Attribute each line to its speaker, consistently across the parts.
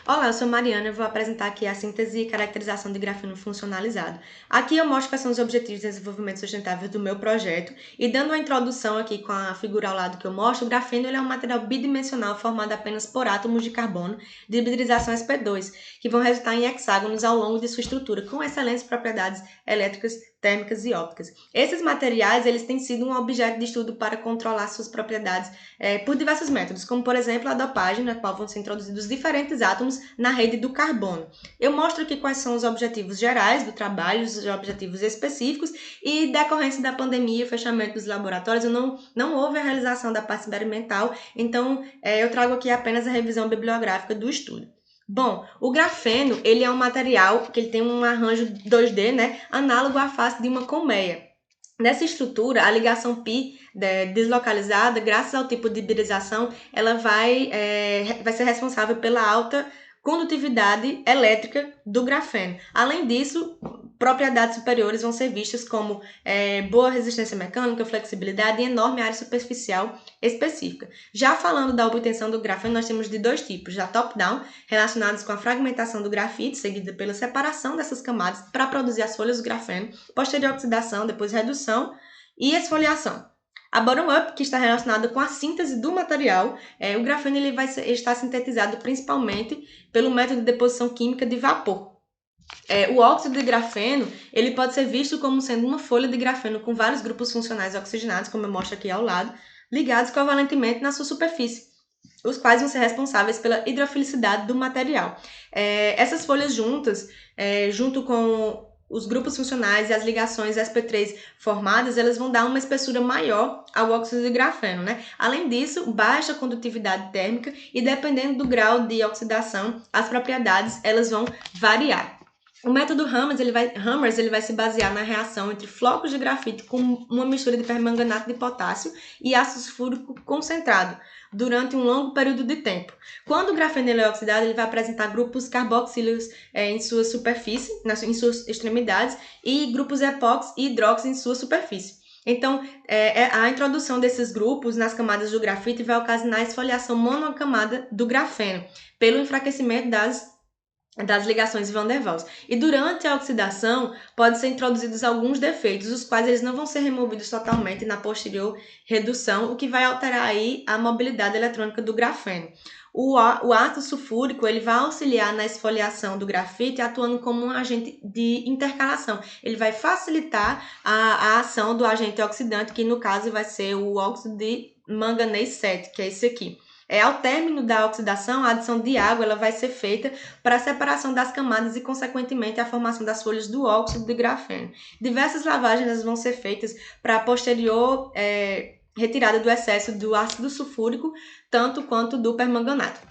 Speaker 1: Olá, eu sou Mariana e vou apresentar aqui a síntese e caracterização de grafeno funcionalizado. Aqui eu mostro quais são os objetivos de desenvolvimento sustentável do meu projeto e dando uma introdução aqui com a figura ao lado que eu mostro, o grafeno ele é um material bidimensional formado apenas por átomos de carbono de hibridização sp2, que vão resultar em hexágonos ao longo de sua estrutura, com excelentes propriedades elétricas, térmicas e ópticas. Esses materiais eles têm sido um objeto de estudo para controlar suas propriedades por diversos métodos, como por exemplo a dopagem, na qual vão ser introduzidos diferentes átomos na rede do carbono. Eu mostro aqui quais são os objetivos gerais do trabalho, os objetivos específicos e decorrência da pandemia e fechamento dos laboratórios, não houve a realização da parte experimental, então eu trago aqui apenas a revisão bibliográfica do estudo. Bom, o grafeno ele é um material que ele tem um arranjo 2D, né, análogo à face de uma colmeia. Nessa estrutura, a ligação π deslocalizada, graças ao tipo de hibridização, ela vai ser responsável pela alta condutividade elétrica do grafeno. Além disso, propriedades superiores vão ser vistas como boa resistência mecânica, flexibilidade e enorme área superficial específica. Já falando da obtenção do grafeno, nós temos de dois tipos, a top-down, relacionados com a fragmentação do grafite, seguida pela separação dessas camadas para produzir as folhas do grafeno, posterior oxidação, depois redução e esfoliação. A bottom-up, que está relacionada com a síntese do material, o grafeno ele vai estar sintetizado principalmente pelo método de deposição química de vapor. O óxido de grafeno ele pode ser visto como sendo uma folha de grafeno com vários grupos funcionais oxigenados, como eu mostro aqui ao lado, ligados covalentemente na sua superfície, os quais vão ser responsáveis pela hidrofilicidade do material. Essas folhas juntas, junto com os grupos funcionais e as ligações sp3 formadas, elas vão dar uma espessura maior ao óxido de grafeno, né? Além disso, baixa condutividade térmica e dependendo do grau de oxidação, as propriedades elas vão variar. O método Hammers ele vai se basear na reação entre flocos de grafite com uma mistura de permanganato de potássio e ácido sulfúrico concentrado durante um longo período de tempo. Quando o grafeno é oxidado, ele vai apresentar grupos carboxílicos em sua superfície, em suas extremidades, e grupos epóxi e hidróxido em sua superfície. Então, a introdução desses grupos nas camadas do grafite vai ocasionar a esfoliação monocamada do grafeno, pelo enfraquecimento das ligações van der Waals. E durante a oxidação, podem ser introduzidos alguns defeitos, os quais eles não vão ser removidos totalmente na posterior redução, o que vai alterar aí a mobilidade eletrônica do grafeno. O ácido sulfúrico ele vai auxiliar na esfoliação do grafite, atuando como um agente de intercalação. Ele vai facilitar a ação do agente oxidante, que no caso vai ser o óxido de manganês 7, que é esse aqui. Ao término da oxidação, a adição de água ela vai ser feita para a separação das camadas e, consequentemente, a formação das folhas do óxido de grafeno. Diversas lavagens vão ser feitas para a posterior retirada do excesso do ácido sulfúrico, tanto quanto do permanganato.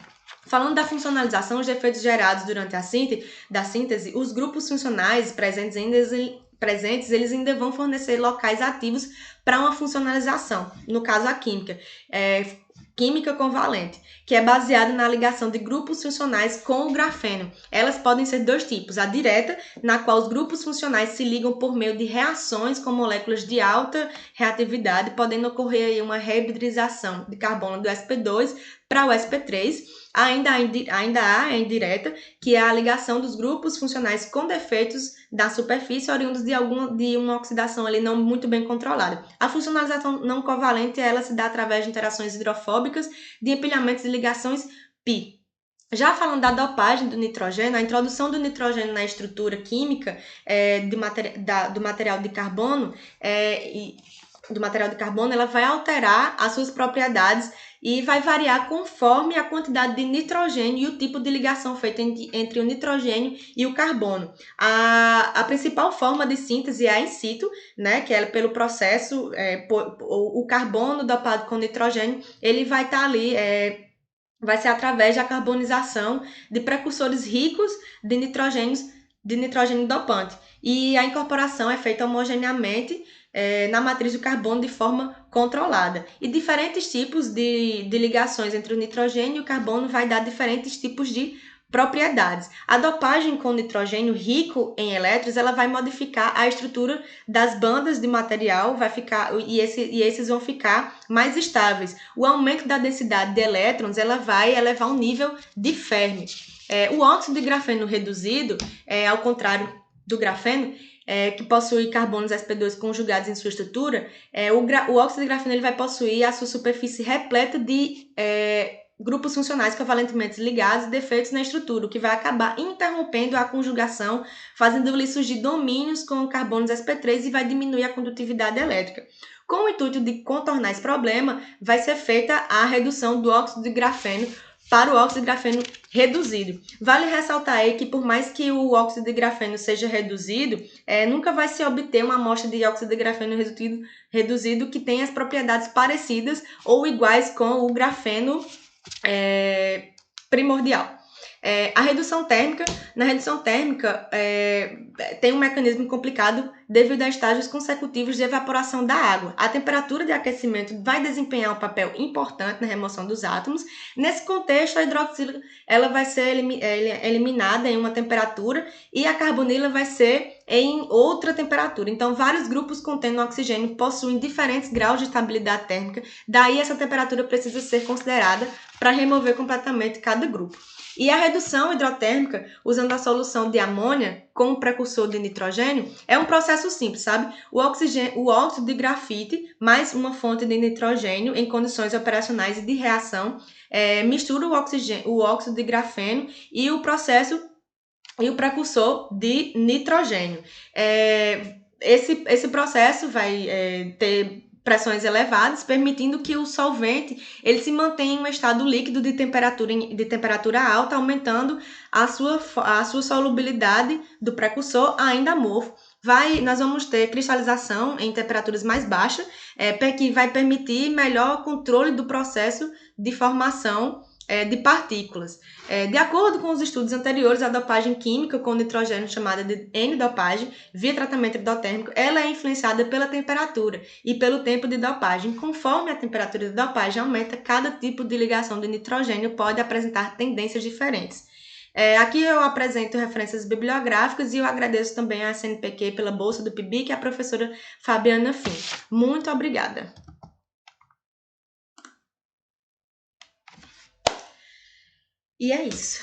Speaker 1: Falando da funcionalização, os efeitos gerados durante a síntese, os grupos funcionais presentes eles ainda vão fornecer locais ativos para uma funcionalização, no caso a química. Química covalente, que é baseada na ligação de grupos funcionais com o grafeno. Elas podem ser dois tipos, a direta, na qual os grupos funcionais se ligam por meio de reações com moléculas de alta reatividade, podendo ocorrer aí uma reibridização de carbono do sp2 para o sp3. Ainda há a indireta, que é a ligação dos grupos funcionais com defeitos da superfície oriundos de uma oxidação ali não muito bem controlada. A funcionalização não covalente ela se dá através de interações hidrofóbicas, de empilhamentos e ligações π. Já falando da dopagem do nitrogênio, a introdução do nitrogênio na estrutura química do material de carbono ela vai alterar as suas propriedades e vai variar conforme a quantidade de nitrogênio e o tipo de ligação feita entre o nitrogênio e o carbono. A principal forma de síntese é a in situ, né, que é pelo processo, o carbono dopado com nitrogênio, ele vai estar ali, vai ser através da carbonização de precursores ricos de nitrogênio dopante. E a incorporação é feita homogeneamente na matriz do carbono de forma controlada. E diferentes tipos de ligações entre o nitrogênio e o carbono vai dar diferentes tipos de propriedades. A dopagem com nitrogênio rico em elétrons, ela vai modificar a estrutura das bandas de material, e esses vão ficar mais estáveis. O aumento da densidade de elétrons, ela vai elevar o nível de Fermi. O óxido de grafeno reduzido, ao contrário do grafeno, que possui carbonos sp2 conjugados em sua estrutura, o óxido de grafeno ele vai possuir a sua superfície repleta de grupos funcionais covalentemente ligados e defeitos na estrutura, o que vai acabar interrompendo a conjugação, fazendo ali surgir domínios com carbonos sp3 e vai diminuir a condutividade elétrica. Com o intuito de contornar esse problema, vai ser feita a redução do óxido de grafeno para o óxido de grafeno reduzido. Vale ressaltar aí que por mais que o óxido de grafeno seja reduzido, nunca vai se obter uma amostra de óxido de grafeno reduzido que tenha as propriedades parecidas ou iguais com o grafeno primordial. A redução térmica, na redução térmica tem um mecanismo complicado devido a estágios consecutivos de evaporação da água. A temperatura de aquecimento vai desempenhar um papel importante na remoção dos átomos. Nesse contexto, a hidroxila ela vai ser eliminada em uma temperatura e a carbonila vai ser em outra temperatura. Então, vários grupos contendo oxigênio possuem diferentes graus de estabilidade térmica, daí essa temperatura precisa ser considerada para remover completamente cada grupo. E a redução hidrotérmica, usando a solução de amônia como precursor de nitrogênio, é um processo simples, sabe? O óxido de grafite mais uma fonte de nitrogênio em condições operacionais e de reação mistura o óxido de grafeno e o precursor de nitrogênio. Esse processo vai ter pressões elevadas, permitindo que o solvente ele se mantenha em um estado líquido de temperatura alta, aumentando a sua solubilidade do precursor ainda amorfo. Nós vamos ter cristalização em temperaturas mais baixas, que vai permitir melhor controle do processo de formação de partículas. De acordo com os estudos anteriores, a dopagem química com nitrogênio, chamada de N-dopagem, via tratamento endotérmico, ela é influenciada pela temperatura e pelo tempo de dopagem. Conforme a temperatura de dopagem aumenta, cada tipo de ligação de nitrogênio pode apresentar tendências diferentes. Aqui eu apresento referências bibliográficas e eu agradeço também à CNPq pela bolsa do PIBIC e à professora Fabiana Fim. Muito obrigada! E é isso.